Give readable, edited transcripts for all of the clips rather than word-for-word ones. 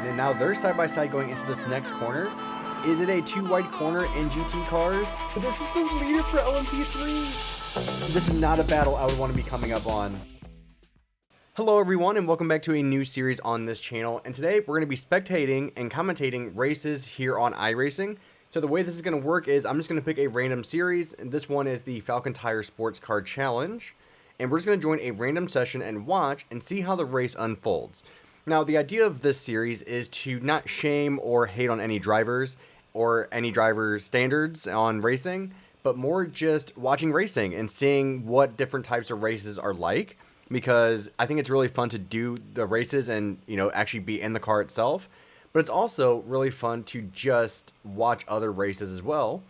And now they're side by side going into this next corner. Is it a too wide corner in GT cars? But this is the leader for LMP3. This is not a battle I would want to be coming up on. Hello everyone and welcome back to a new series on this channel. And today we're going to be spectating and commentating races here on iRacing. So the way this is going to work is I'm just going to pick a random series. And this one is the Falcon Tire Sports Car Challenge. And we're just going to join a random session and watch and see how the race unfolds. Now, the idea of this series is to not shame or hate on any drivers or any driver standards on racing, but more just watching racing and seeing what different types of races are like, because I think it's really fun to do the races and, actually be in the car itself, but it's also really fun to just watch other races as well.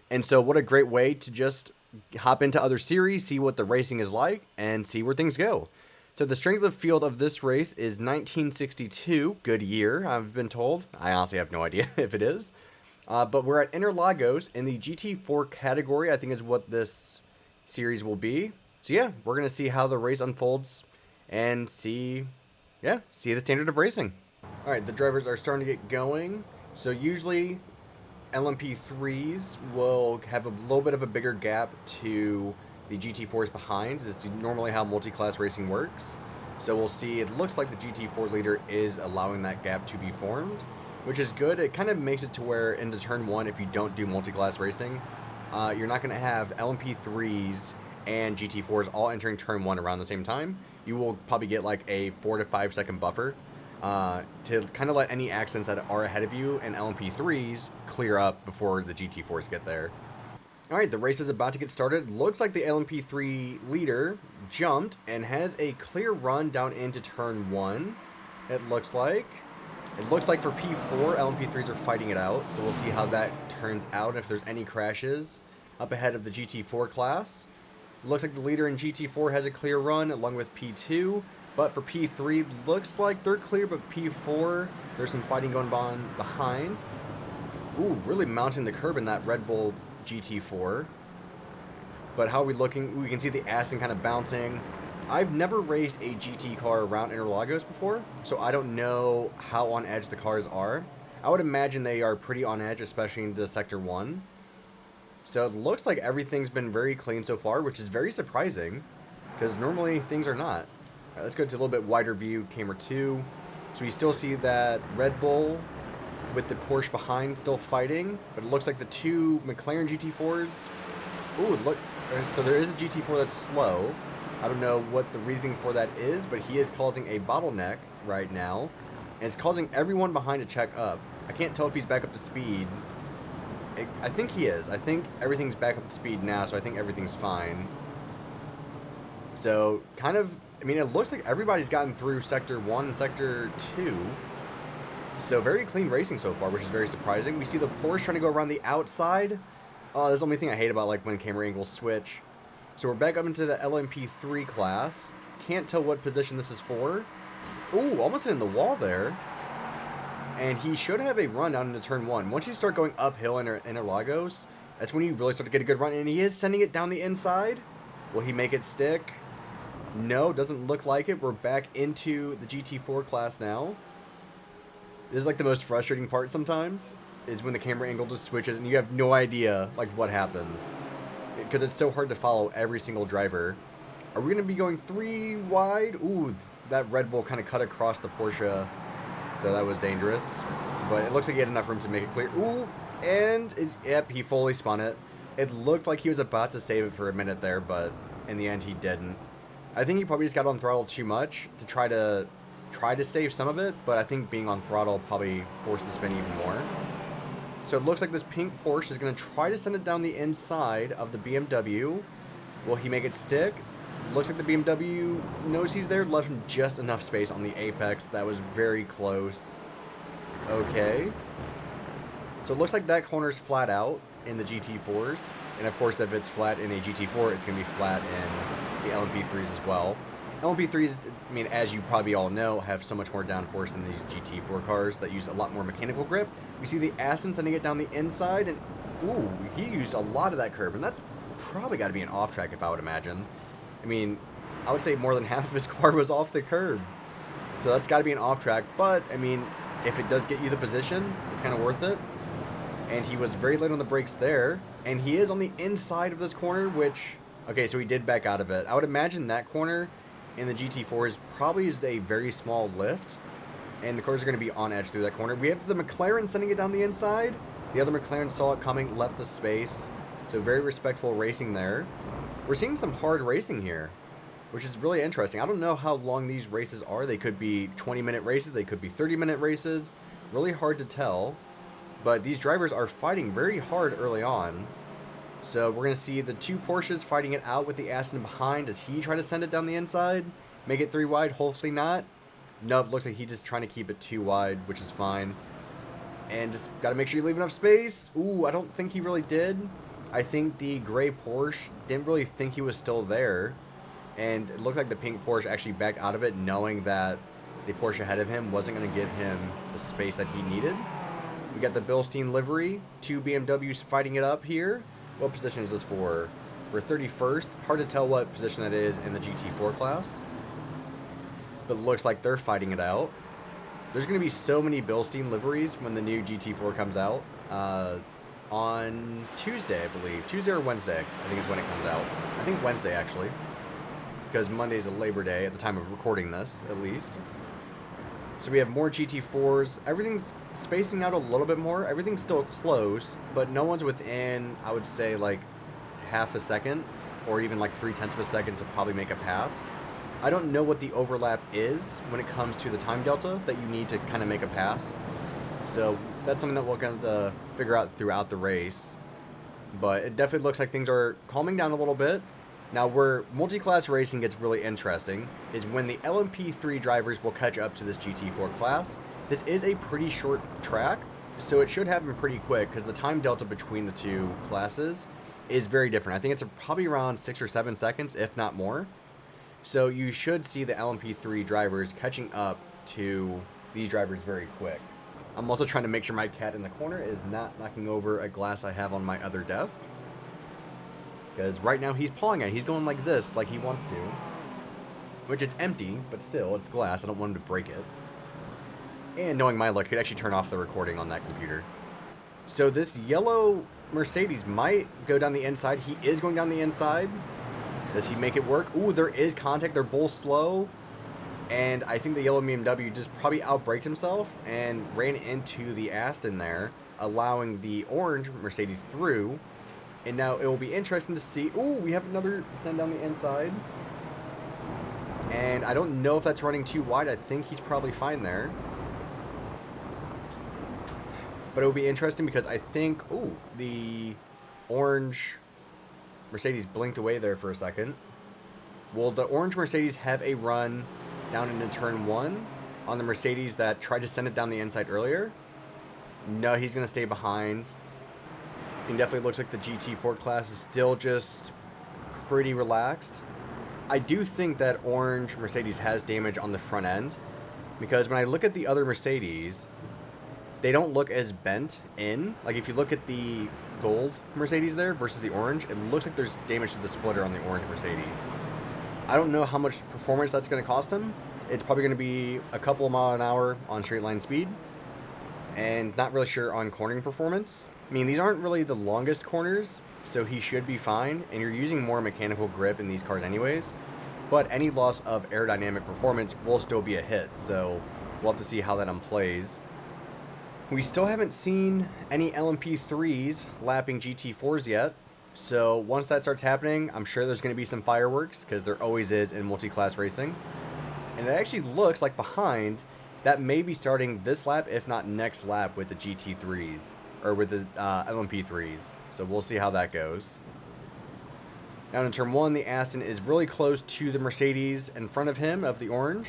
And so what a great way to just hop into other series, see what the racing is like, and see where things go. So the strength of field of this race is 1962, good year, I've been told. I honestly have no idea if it is. But we're at Interlagos in the GT4 category, I think is what this series will be. So yeah, we're going to see how the race unfolds and see the standard of racing. Alright, the drivers are starting to get going. So usually LMP3s will have a little bit of a bigger gap to the GT4s behind. This is normally how multi-class racing works. So we'll see, it looks like the GT4 leader is allowing that gap to be formed, which is good. It kind of makes it to where into turn one, if you don't do multi-class racing, you're not going to have LMP3s and GT4s all entering turn one around the same time. You will probably get like a 4 to 5 second buffer to kind of let any accidents that are ahead of you and LMP3s clear up before the GT4s get there. Alright, the race is about to get started. Looks like the LMP3 leader jumped and has a clear run down into turn 1. It looks like for P4, LMP3s are fighting it out, so we'll see how that turns out, if there's any crashes up ahead of the GT4 class. Looks like the leader in GT4 has a clear run along with P2, but for P3, looks like they're clear, but P4, there's some fighting going on behind. Ooh, really mounting the curb in that Red Bull GT4. But how are we looking? We can see the Aston kind of bouncing. I've never raced a GT car around Interlagos before, so I don't know how on edge the cars are. I would imagine they are pretty on edge, especially into Sector 1. So it looks like everything's been very clean so far, which is very surprising, because normally things are not. All right, let's go to a little bit wider view, camera 2. So we still see that Red Bull with the Porsche behind still fighting, but it looks like the two McLaren GT4s. Ooh, look, so there is a GT4 that's slow. I don't know what the reasoning for that is, but he is causing a bottleneck right now, and it's causing everyone behind to check up. I can't tell if he's back up to speed. I think he is. I think everything's back up to speed now, so I think everything's fine. So, it looks like everybody's gotten through Sector 1 and Sector 2. So very clean racing so far, which is very surprising. We see the Porsche trying to go around the outside. Oh, that's the only thing I hate about when camera angles switch. So we're back up into the LMP3 class. Can't tell what position this is for. Ooh, almost in the wall there. And he should have a run down into turn 1. Once you start going uphill in Interlagos, that's when you really start to get a good run. And he is sending it down the inside. Will he make it stick? No, doesn't look like it. We're back into the GT4 class now. This is the most frustrating part sometimes, is when the camera angle just switches and you have no idea what happens, because it's so hard to follow every single driver. Are we going to be going 3 wide? Ooh, that Red Bull kind of cut across the Porsche, so that was dangerous, but it looks like he had enough room to make it clear. Ooh, and yep, he fully spun it. It looked like he was about to save it for a minute there, but in the end he didn't. I think he probably just got on throttle too much to try to save some of it, but I think being on throttle probably forced the spin even more. So it looks like this pink Porsche is going to try to send it down the inside of the BMW. Will he make it stick? Looks like the BMW knows he's there, left him just enough space on the apex. That was very close. Okay. So it looks like that corner's flat out in the GT4s. And of course, if it's flat in a GT4, it's going to be flat in the LMP3s as well. LMP3s, as you probably all know, have so much more downforce than these GT4 cars that use a lot more mechanical grip. We see the Aston sending it down the inside, and ooh, he used a lot of that curb, and that's probably got to be an off track if I would imagine. I would say more than half of his car was off the curb. So that's got to be an off track, but, if it does get you the position, it's kind of worth it. And he was very late on the brakes there. And he is on the inside of this corner, which... Okay, so he did back out of it. I would imagine that corner in the GT4s probably is a very small lift. And the cars are going to be on edge through that corner. We have the McLaren sending it down the inside. The other McLaren saw it coming, left the space. So very respectful racing there. We're seeing some hard racing here, which is really interesting. I don't know how long these races are. They could be 20-minute races. They could be 30-minute races. Really hard to tell. But these drivers are fighting very hard early on. So we're going to see the two Porsches fighting it out with the Aston behind. Does he try to send it down the inside? Make it 3 wide? Hopefully not. Nope, looks like he's just trying to keep it 2 wide, which is fine. And just got to make sure you leave enough space. Ooh, I don't think he really did. I think the gray Porsche didn't really think he was still there. And it looked like the pink Porsche actually backed out of it, knowing that the Porsche ahead of him wasn't going to give him the space that he needed. We got the Bilstein livery. 2 BMWs fighting it up here. What position is this for? For 31st. Hard to tell what position that is in the GT4 class. But it looks like they're fighting it out. There's going to be so many Bilstein liveries when the new GT4 comes out. On Tuesday, I believe. Tuesday or Wednesday, I think is when it comes out. I think Wednesday, actually. Because Monday's a Labor Day at the time of recording this, at least. So we have more GT4s. Everything's spacing out a little bit more. Everything's still close, but no one's within, I would say, like half a second or even like 0.3 of a second to probably make a pass. I don't know what the overlap is when it comes to the time delta that you need to kind of make a pass. So that's something that we're going to figure out throughout the race. But it definitely looks like things are calming down a little bit. Now, where multi-class racing gets really interesting is when the LMP3 drivers will catch up to this GT4 class. This is a pretty short track, so it should happen pretty quick because the time delta between the two classes is very different. I think it's probably around 6 or 7 seconds, if not more. So you should see the LMP3 drivers catching up to these drivers very quick. I'm also trying to make sure my cat in the corner is not knocking over a glass I have on my other desk. Because right now he's pawing at it. He's going like this, like he wants to. Which it's empty, but still, it's glass. I don't want him to break it. And knowing my luck, he'd actually turn off the recording on that computer. So this yellow Mercedes might go down the inside. He is going down the inside. Does he make it work? Ooh, there is contact. They're both slow. And I think the yellow BMW just probably outbraked himself and ran into the Aston there, allowing the orange Mercedes through. And now it will be interesting to see. Ooh, we have another send down the inside. And I don't know if that's running too wide. I think he's probably fine there. But it will be interesting because I think, ooh, the orange Mercedes blinked away there for a second. Will the orange Mercedes have a run down into turn 1 on the Mercedes that tried to send it down the inside earlier? No, he's going to stay behind. It definitely looks like the GT4 class is still just pretty relaxed. I do think that orange Mercedes has damage on the front end because when I look at the other Mercedes, they don't look as bent in. Like if you look at the gold Mercedes there versus the orange, it looks like there's damage to the splitter on the orange Mercedes. I don't know how much performance that's going to cost him. It's probably going to be a couple of miles an hour on straight line speed and not really sure on cornering performance. I mean, these aren't really the longest corners, so he should be fine, and you're using more mechanical grip in these cars anyways, but any loss of aerodynamic performance will still be a hit, so we'll have to see how that plays. We still haven't seen any LMP3s lapping GT4s yet, so once that starts happening, I'm sure there's going to be some fireworks, because there always is in multi-class racing. And it actually looks like behind, that may be starting this lap, if not next lap, with the GT3s. Or with the LMP3s. So we'll see how that goes. Now in turn 1, the Aston is really close to the Mercedes in front of him, of the orange.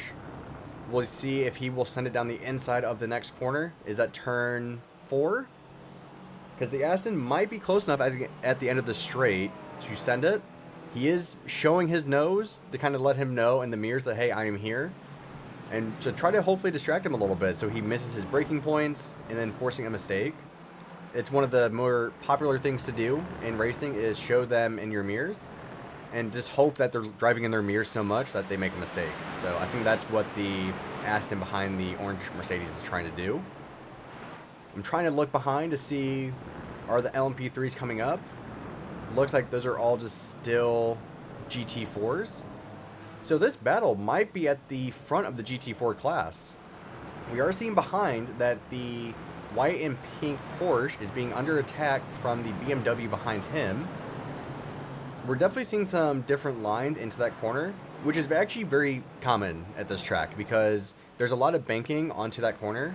We'll see if he will send it down the inside of the next corner. Is that turn 4? Because the Aston might be close enough at the end of the straight to send it. He is showing his nose to kind of let him know in the mirrors that, hey, I am here. And to try to hopefully distract him a little bit so he misses his braking points and then forcing a mistake. It's one of the more popular things to do in racing is show them in your mirrors and just hope that they're driving in their mirrors so much that they make a mistake. So I think that's what the Aston behind the orange Mercedes is trying to do. I'm trying to look behind to see, are the LMP3s coming up? Looks like those are all just still GT4s. So this battle might be at the front of the GT4 class. We are seeing behind that the white and pink Porsche is being under attack from the BMW behind him. We're definitely seeing some different lines into that corner, which is actually very common at this track because there's a lot of banking onto that corner,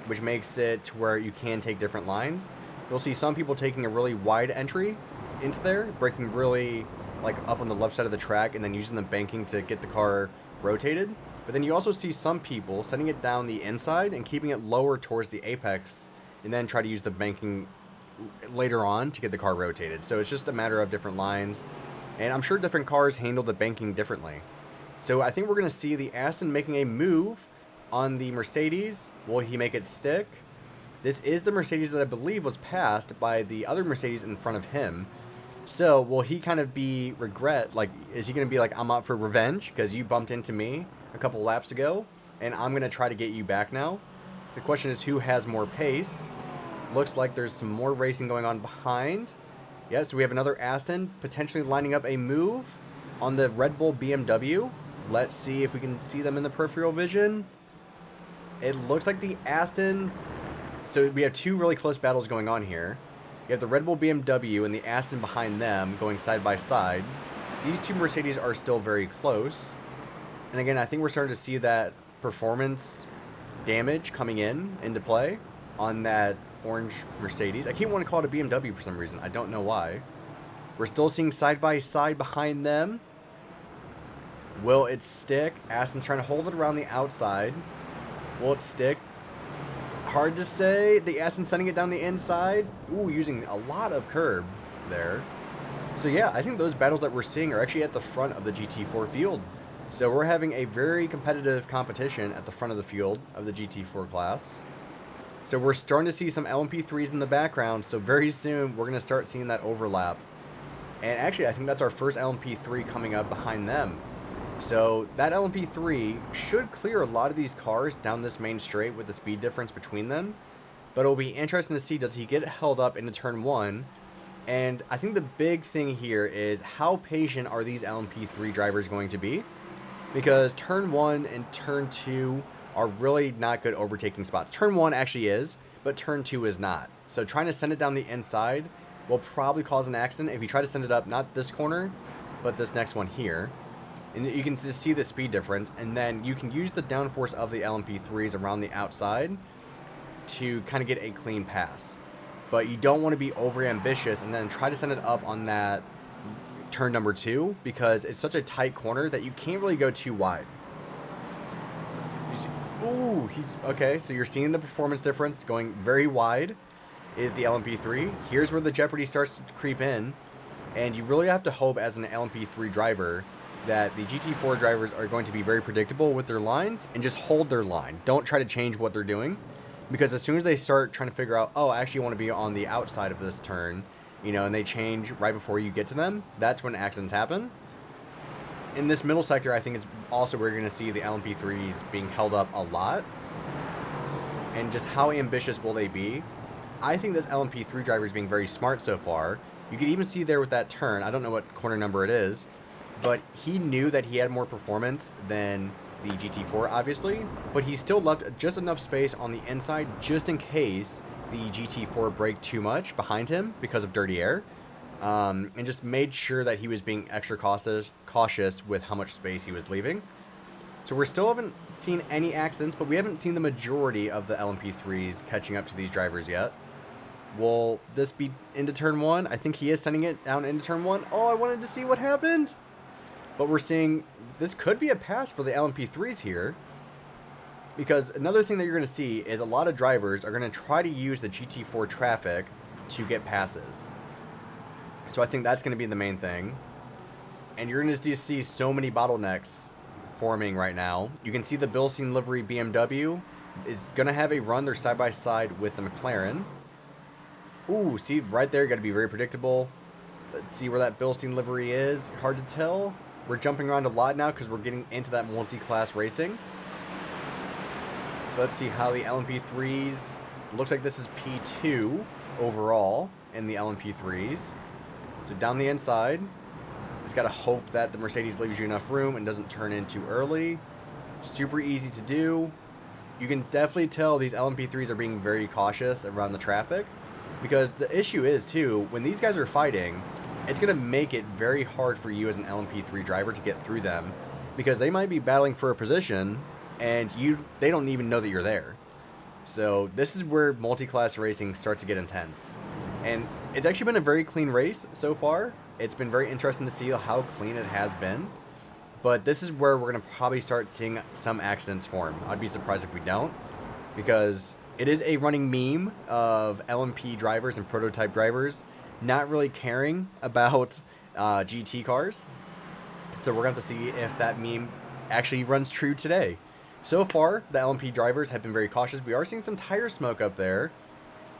which makes it to where you can take different lines. You'll see some people taking a really wide entry into there, braking really like up on the left side of the track and then using the banking to get the car rotated. But then you also see some people setting it down the inside and keeping it lower towards the apex and then try to use the banking later on to get the car rotated. So it's just a matter of different lines, and I'm sure different cars handle the banking differently. So I think we're going to see the Aston making a move on the Mercedes. Will he make it stick? This is the Mercedes that I believe was passed by the other Mercedes in front of him. So will he kind of be regret, like, is he going to be like, I'm out for revenge because you bumped into me a couple laps ago and I'm going to try to get you back now? The question is, who has more pace? Looks like there's some more racing going on behind. Yeah, so we have another Aston potentially lining up a move on the Red Bull BMW. Let's see if we can see them in the peripheral vision. It looks like the Aston... So we have two really close battles going on here. You have the Red Bull BMW and the Aston behind them going side by side. These two Mercedes are still very close. And again, I think we're starting to see that performance damage coming into play on that orange Mercedes. I keep wanting to call it a BMW for some reason. I don't know why. We're still seeing side by side behind them. Will it stick? Aston's trying to hold it around the outside. Will it stick? Hard to say. The Aston sending it down the inside. Ooh, using a lot of curb there. So yeah, I think those battles that we're seeing are actually at the front of the GT4 field. So we're having a very competitive competition at the front of the field of the GT4 class. So we're starting to see some LMP3s in the background. So very soon we're going to start seeing that overlap. And actually, I think that's our first LMP3 coming up behind them. So that LMP3 should clear a lot of these cars down this main straight with the speed difference between them. But it'll be interesting to see, does he get held up into turn one? And I think the big thing here is how patient are these LMP3 drivers going to be? Because turn one and turn two are really not good overtaking spots. Turn one actually is, but turn two is not. So trying to send it down the inside will probably cause an accident if you try to send it up, not this corner, but this next one here. And you can just see the speed difference, and then you can use the downforce of the LMP3s around the outside to kind of get a clean pass. But you don't want to be over ambitious and then try to send it up on that turn number two, because it's such a tight corner that you can't really go too wide. Ooh, he's okay. So you're seeing the performance difference going very wide is the LMP3. Here's where the jeopardy starts to creep in, and you really have to hope as an LMP3 driver that the GT4 drivers are going to be very predictable with their lines and just hold their line. Don't try to change what they're doing, because as soon as they start trying to figure out, oh, I actually want to be on the outside of this turn, you know, and they change right before you get to them, that's when accidents happen. In this middle sector, I think is also where you're going to see the LMP3s being held up a lot. And just how ambitious will they be? I think this LMP3 driver is being very smart so far. You can even see there with that turn, I don't know what corner number it is, but he knew that he had more performance than the GT4, obviously, but he still left just enough space on the inside just in case the GT4 braked too much behind him because of dirty air, and just made sure that he was being extra cautious with how much space he was leaving. So we still haven't seen any accidents, but we haven't seen the majority of the LMP3s catching up to these drivers yet. Will this be into turn one? I think he is sending it down into turn one. Oh, I wanted to see what happened. But we're seeing this could be a pass for the LMP3s here, because another thing that you're going to see is a lot of drivers are going to try to use the GT4 traffic to get passes. So I think that's going to be the main thing. And you're going to see so many bottlenecks forming right now. You can see the Bilstein livery BMW is going to have a run. They're side by side with the McLaren. Ooh, see right there, got to be very predictable. Let's see where that Bilstein livery is. Hard to tell. We're jumping around a lot now because we're getting into that multi-class racing. So let's see how the LMP3s, looks like this is P2 overall in the LMP3s. So down the inside, just gotta hope that the Mercedes leaves you enough room and doesn't turn in too early. Super easy to do. You can definitely tell these LMP3s are being very cautious around the traffic, because the issue is too, when these guys are fighting, it's gonna make it very hard for you as an LMP3 driver to get through them, because they might be battling for a position and they don't even know that you're there. So this is where multi-class racing starts to get intense. And it's actually been a very clean race so far. It's been very interesting to see how clean it has been. But this is where we're going to probably start seeing some accidents form. I'd be surprised if we don't, because it is a running meme of LMP drivers and prototype drivers not really caring about GT cars. So we're going to have to see if that meme actually runs true today. So far, the LMP drivers have been very cautious. We are seeing some tire smoke up there.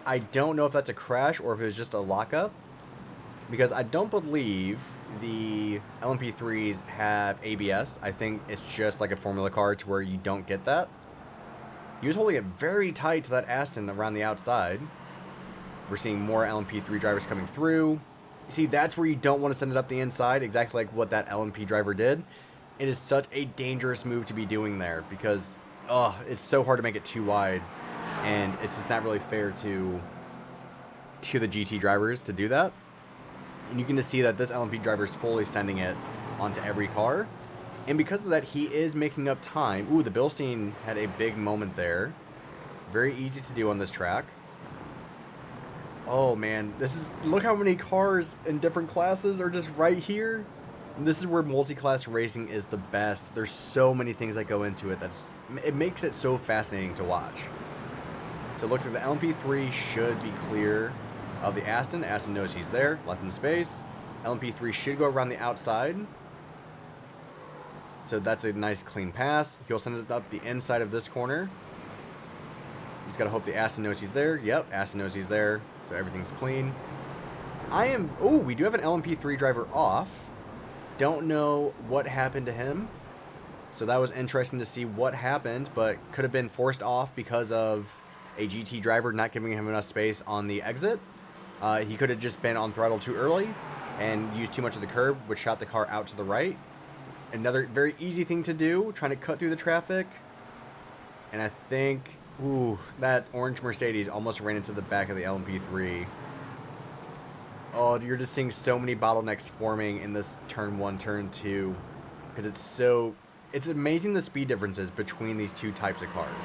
I don't know if that's a crash or if it was just a lockup, because I don't believe the LMP3s have ABS. I think it's just like a Formula car to where you don't get that. He was holding it very tight to that Aston around the outside. We're seeing more LMP3 drivers coming through. See, that's where you don't want to send it up the inside, exactly like what that LMP driver did. It is such a dangerous move to be doing there, because it's so hard to make it too wide, and it's just not really fair to the GT drivers to do that. And you can just see that this LMP driver is fully sending it onto every car, and because of that, he is making up time. Ooh, the Bilstein had a big moment there. Very easy to do on this track. Oh man, look how many cars in different classes are just right here. This is where multi-class racing is the best. There's so many things that go into it. It makes it so fascinating to watch. So it looks like the LMP3 should be clear of the Aston. Aston knows he's there, left him space. LMP3 should go around the outside. So that's a nice clean pass. He'll send it up the inside of this corner. He's got to hope the Aston knows he's there. Yep, Aston knows he's there. So everything's clean. We do have an LMP3 driver off. Don't know what happened to him. So that was interesting to see what happened, but could have been forced off because of a GT driver not giving him enough space on the exit. He could have just been on throttle too early and used too much of the curb, which shot the car out to the right. Another very easy thing to do, trying to cut through the traffic. And I think, that orange Mercedes almost ran into the back of the LMP3. Oh, you're just seeing so many bottlenecks forming in this turn 1, turn 2, because it's amazing the speed differences between these two types of cars.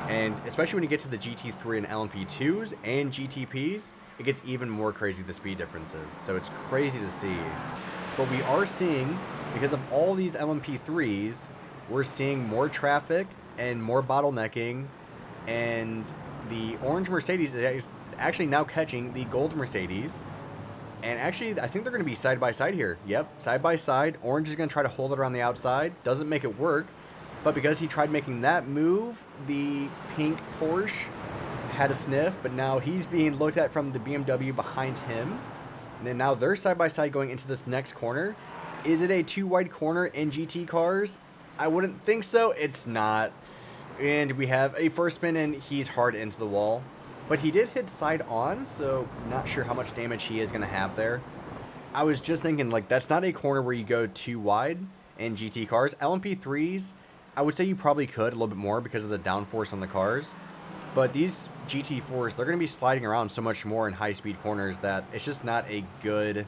And especially when you get to the GT3 and LMP2s and GTPs, it gets even more crazy, the speed differences. So it's crazy to see. But we are seeing, because of all these LMP3s, we're seeing more traffic and more bottlenecking, and the orange Mercedes is actually now catching the gold Mercedes. And actually, I think they're going to be side by side here. Yep, side by side. Orange is going to try to hold it around the outside. Doesn't make it work. But because he tried making that move, the pink Porsche had a sniff. But now he's being looked at from the BMW behind him. And then now they're side by side going into this next corner. Is it a too wide corner in GT cars? I wouldn't think so. It's not. And we have a first spin, and he's hard into the wall. But he did hit side on, so not sure how much damage he is going to have there. I was just thinking, like, that's not a corner where you go too wide in GT cars. LMP3s, I would say you probably could a little bit more because of the downforce on the cars. But these GT4s, they're going to be sliding around so much more in high-speed corners that it's just not a good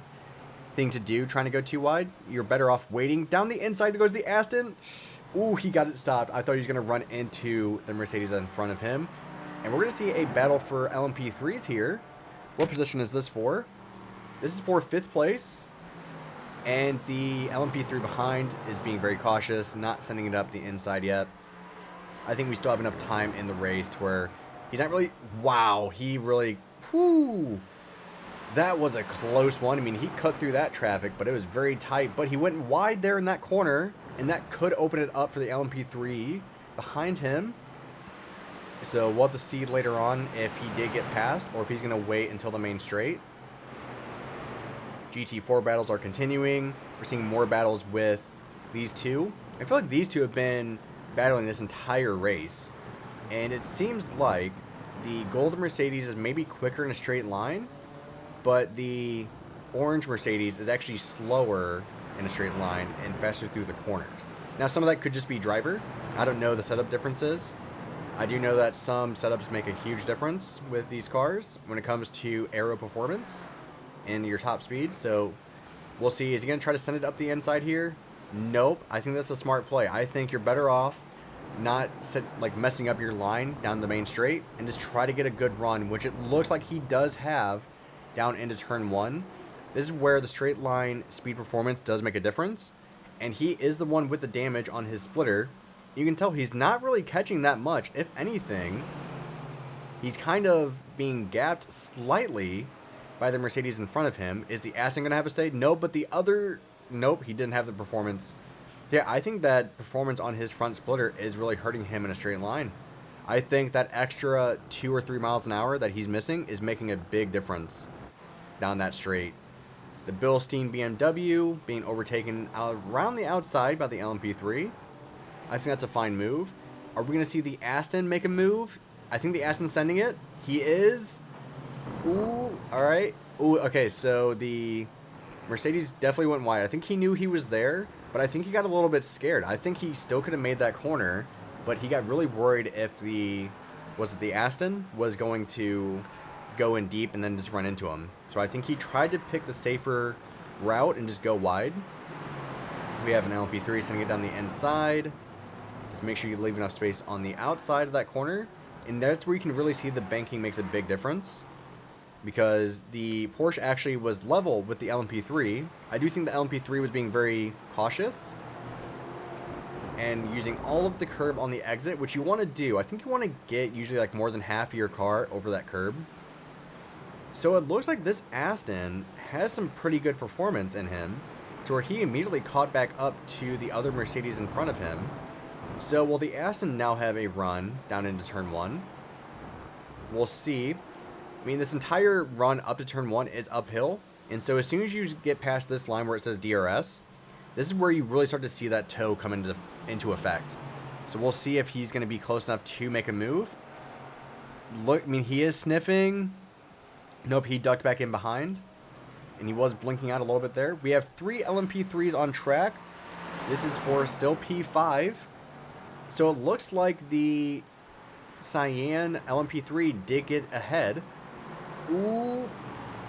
thing to do, trying to go too wide. You're better off waiting. Down the inside goes the Aston. Ooh, he got it stopped. I thought he was going to run into the Mercedes in front of him. And we're going to see a battle for LMP3s here. What position is this for? This is for 5th place. And the LMP3 behind is being very cautious, not sending it up the inside yet. I think we still have enough time in the race to where he's not really... Wow, he really... Whew. That was a close one. I mean, he cut through that traffic, but it was very tight. But he went wide there in that corner, and that could open it up for the LMP3 behind him. So we'll have to see later on if he did get past or if he's going to wait until the main straight. GT4 battles are continuing. We're seeing more battles with these two. I feel like these two have been battling this entire race. And it seems like the golden Mercedes is maybe quicker in a straight line, but the orange Mercedes is actually slower in a straight line and faster through the corners. Now, some of that could just be driver. I don't know the setup differences. I do know that some setups make a huge difference with these cars when it comes to aero performance and your top speed. So we'll see. Is he going to try to send it up the inside here? Nope. I think that's a smart play. I think you're better off not messing up your line down the main straight and just try to get a good run, which it looks like he does have down into turn 1. This is where the straight line speed performance does make a difference, and he is the one with the damage on his splitter. You can tell he's not really catching that much. If anything, he's kind of being gapped slightly by the Mercedes in front of him. Is the Aston going to have a say? No, but the other... Nope, he didn't have the performance. Yeah, I think that performance on his front splitter is really hurting him in a straight line. I think that extra 2 or 3 miles an hour that he's missing is making a big difference down that straight. The Bilstein BMW being overtaken around the outside by the LMP3. I think that's a fine move. Are we going to see the Aston make a move? I think the Aston's sending it. He is. Ooh, all right. Ooh, okay, so the Mercedes definitely went wide. I think he knew he was there, but I think he got a little bit scared. I think he still could have made that corner, but he got really worried if the Aston was going to go in deep and then just run into him. So I think he tried to pick the safer route and just go wide. We have an LMP3 sending it down the inside. Just make sure you leave enough space on the outside of that corner. And that's where you can really see the banking makes a big difference, because the Porsche actually was level with the LMP3. I do think the LMP3 was being very cautious and using all of the curb on the exit, which you want to do. I think you want to get usually like more than half of your car over that curb. So it looks like this Aston has some pretty good performance in him, to where he immediately caught back up to the other Mercedes in front of him. So will the Aston now have a run down into turn 1? We'll see. I mean, this entire run up to turn 1 is uphill, and so as soon as you get past this line where it says DRS, this is where you really start to see that toe come into effect. So we'll see if he's going to be close enough to make a move. Look, I mean, he is sniffing. Nope, he ducked back in behind, and he was blinking out a little bit there. We have 3 LMP3s on track. This is for still P5. So it looks like the Cyan LMP3 did get ahead. Ooh,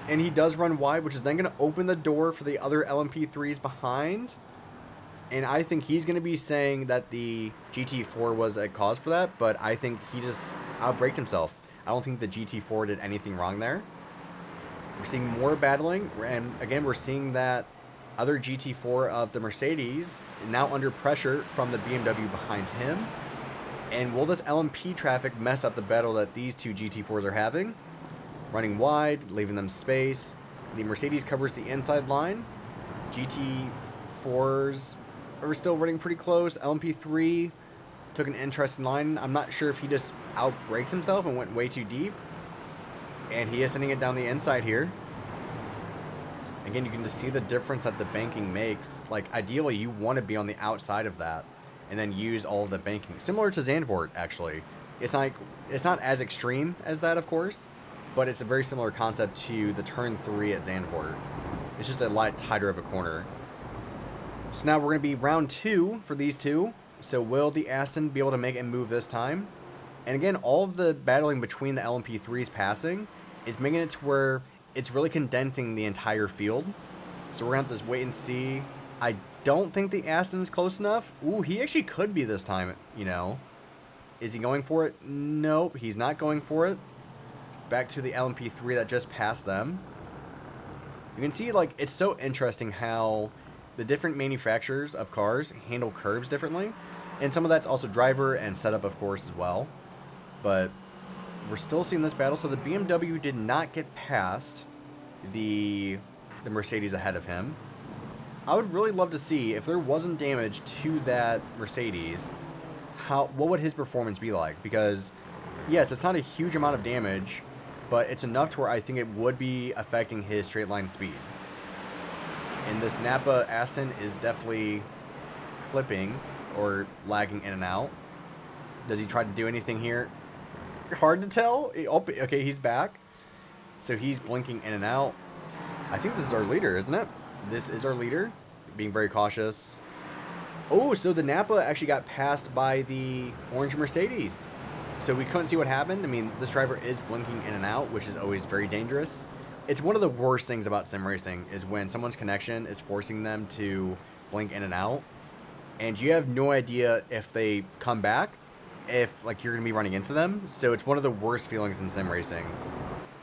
and he does run wide, which is then going to open the door for the other LMP3s behind. And I think he's going to be saying that the GT4 was a cause for that, but I think he just outbraked himself. I don't think the GT4 did anything wrong there. We're seeing more battling, and again, we're seeing that other GT4 of the Mercedes now under pressure from the BMW behind him. And will this LMP traffic mess up the battle that these two GT4s are having? Running wide, leaving them space. The Mercedes covers the inside line. GT4s are still running pretty close. LMP3 took an interesting line. I'm not sure if he just outbraked himself and went way too deep. And he is sending it down the inside here. Again, you can just see the difference that the banking makes. Like, ideally, you want to be on the outside of that and then use all of the banking. Similar to Zandvoort, actually. It's not as extreme as that, of course, but it's a very similar concept to the turn 3 at Zandvoort. It's just a lot tighter of a corner. So now we're going to be round 2 for these two. So will the Aston be able to make a move this time? And again, all of the battling between the LMP3s passing is making it to where it's really condensing the entire field. So we're going to have to wait and see. I don't think the Aston is close enough. Ooh, he actually could be this time, you know. Is he going for it? Nope, he's not going for it. Back to the LMP3 that just passed them. You can see, like, it's so interesting how the different manufacturers of cars handle curbs differently. And some of that's also driver and setup, of course, as well. But we're still seeing this battle. So the BMW did not get past the Mercedes ahead of him. I would really love to see, if there wasn't damage to that Mercedes, what would his performance be like? Because, yes, it's not a huge amount of damage, but it's enough to where I think it would be affecting his straight line speed. And this Napa Aston is definitely clipping or lagging in and out. Does he try to do anything here? Hard to tell. Oh, okay, he's back. So he's blinking in and out. I think this is our leader, isn't it? This is our leader. Being very cautious. Oh, so the Napa actually got passed by the orange Mercedes. So we couldn't see what happened. I mean, this driver is blinking in and out, which is always very dangerous. It's one of the worst things about sim racing is when someone's connection is forcing them to blink in and out. And you have no idea if they come back, if like you're going to be running into them. So it's one of the worst feelings in sim racing.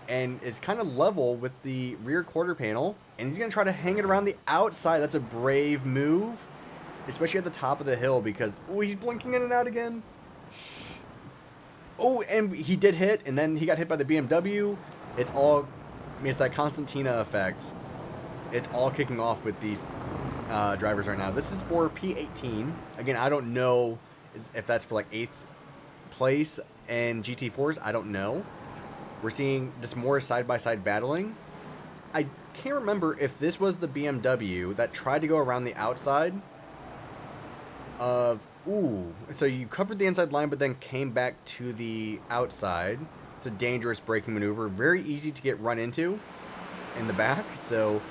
And it's kind of level with the rear quarter panel. And he's going to try to hang it around the outside. That's a brave move. Especially at the top of the hill because, oh, he's blinking in and out again. Oh, and he did hit, and then he got hit by the BMW. It's all, I mean, it's that Constantina effect. It's all kicking off with these drivers right now. This is for P18. Again, I don't know if that's for like 8th place and GT4s. I don't know. We're seeing just more side-by-side battling. I can't remember if this was the BMW that tried to go around the outside of, ooh, so you covered the inside line but then came back to the outside. It's a dangerous braking maneuver, very easy to get run into in the back. So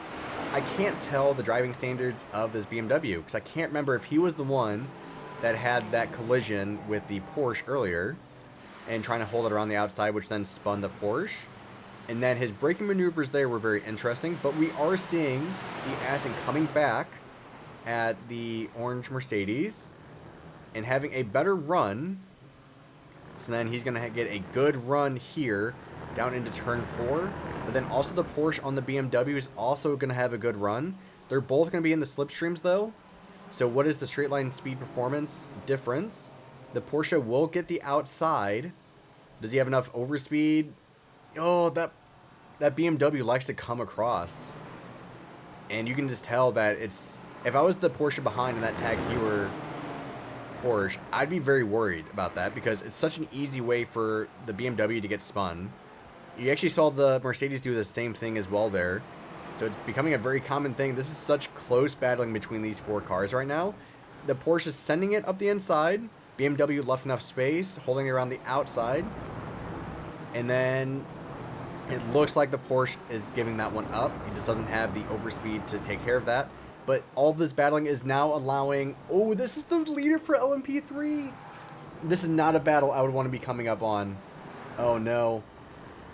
I can't tell the driving standards of this BMW because I can't remember if he was the one that had that collision with the Porsche earlier and trying to hold it around the outside, which then spun the Porsche. And then his braking maneuvers there were very interesting, but we are seeing the Aston coming back at the orange Mercedes and having a better run. So then he's going to get a good run here down into turn 4. But then also the Porsche on the BMW is also going to have a good run. They're both going to be in the slipstreams though. So what is the straight line speed performance difference? The Porsche will get the outside. Does he have enough overspeed? Oh, that BMW likes to come across. And you can just tell that it's, if I was the Porsche behind in that Tag Heuer Porsche, I'd be very worried about that because it's such an easy way for the BMW to get spun. You actually saw the Mercedes do the same thing as well there. So it's becoming a very common thing. This is such close battling between these 4 cars right now. The Porsche is sending it up the inside. BMW left enough space, holding it around the outside. And then it looks like the Porsche is giving that one up. It just doesn't have the overspeed to take care of that. But all of this battling is now allowing... Oh, this is the leader for LMP3. This is not a battle I would want to be coming up on. Oh, no.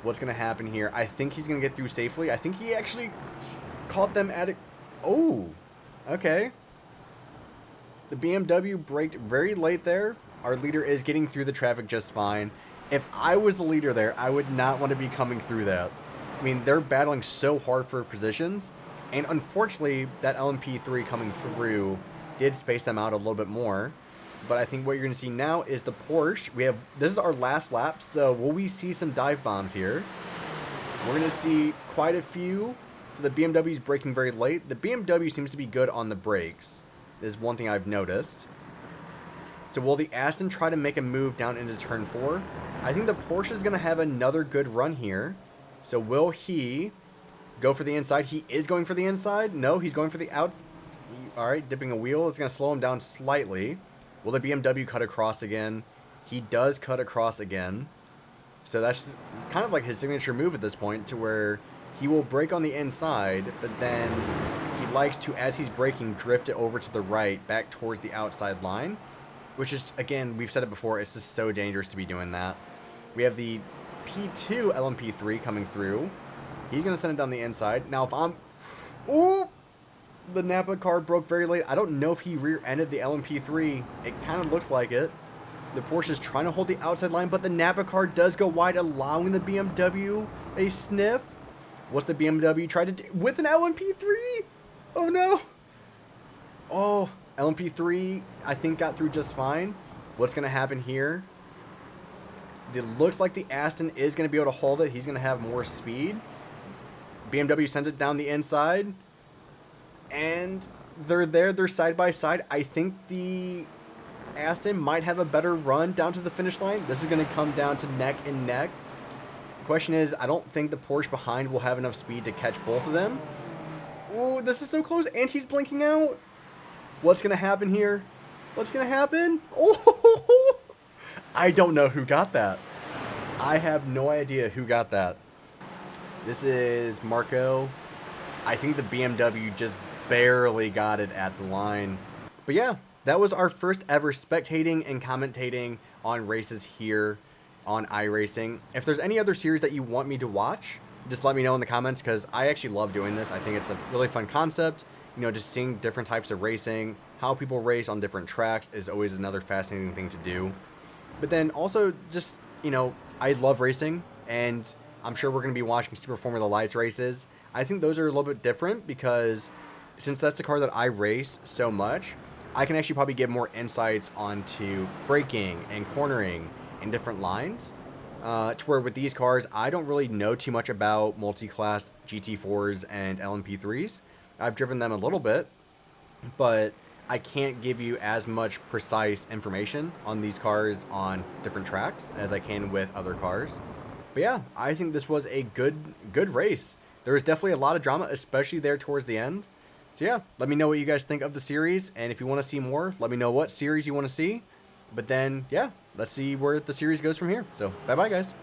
What's going to happen here? I think he's going to get through safely. I think he actually caught them at it. Oh, okay. The BMW braked very late there. Our leader is getting through the traffic just fine. If I was the leader there, I would not want to be coming through that. I mean, they're battling so hard for positions. And unfortunately, that LMP3 coming through did space them out a little bit more. But I think what you're going to see now is the Porsche. This is our last lap, so will we see some dive bombs here? We're going to see quite a few. So the BMW is braking very late. The BMW seems to be good on the brakes. This is one thing I've noticed. So will the Aston try to make a move down into turn 4? I think the Porsche is going to have another good run here. So will he go for the inside? He is going for the inside. No, he's going for the outs. All right, dipping a wheel. It's going to slow him down slightly. Will the BMW cut across again? He does cut across again. So that's kind of like his signature move at this point, to where he will brake on the inside, but then he likes to, as he's braking, drift it over to the right, back towards the outside line, which is, again, we've said it before, it's just so dangerous to be doing that. We have the P2 LMP3 coming through. He's going to send it down the inside. Now, if I'm... Oh! The Napa car broke very late. I don't know if he rear-ended the LMP3. It kind of looks like it. The Porsche is trying to hold the outside line, but the Napa car does go wide, allowing the BMW a sniff. What's the BMW tried to do with an LMP3? Oh, no. Oh, LMP3, I think, got through just fine. What's going to happen here? It looks like the Aston is going to be able to hold it. He's going to have more speed. BMW sends it down the inside. And they're there. They're side by side. I think the Aston might have a better run down to the finish line. This is going to come down to neck and neck. The question is, I don't think the Porsche behind will have enough speed to catch both of them. Oh, this is so close. And he's blinking out. What's going to happen here? What's going to happen? Oh, I don't know who got that. I have no idea who got that. This is Marco. I think the BMW just barely got it at the line. But yeah, that was our first ever spectating and commentating on races here on iRacing. If there's any other series that you want me to watch, just let me know in the comments, because I actually love doing this. I think it's a really fun concept. You know, just seeing different types of racing, how people race on different tracks is always another fascinating thing to do. But then also just, you know, I love racing, and I'm sure we're going to be watching Super Formula Lights races. I think those are a little bit different because since that's the car that I race so much, I can actually probably give more insights onto braking and cornering in different lines. To where with these cars, I don't really know too much about multi-class GT4s and LMP3s. I've driven them a little bit, but I can't give you as much precise information on these cars on different tracks as I can with other cars. But yeah, I think this was a good race. There was definitely a lot of drama, especially there towards the end. So yeah, let me know what you guys think of the series, and if you want to see more, let me know what series you want to see. But then, yeah, let's see where the series goes from here. So, bye-bye, guys.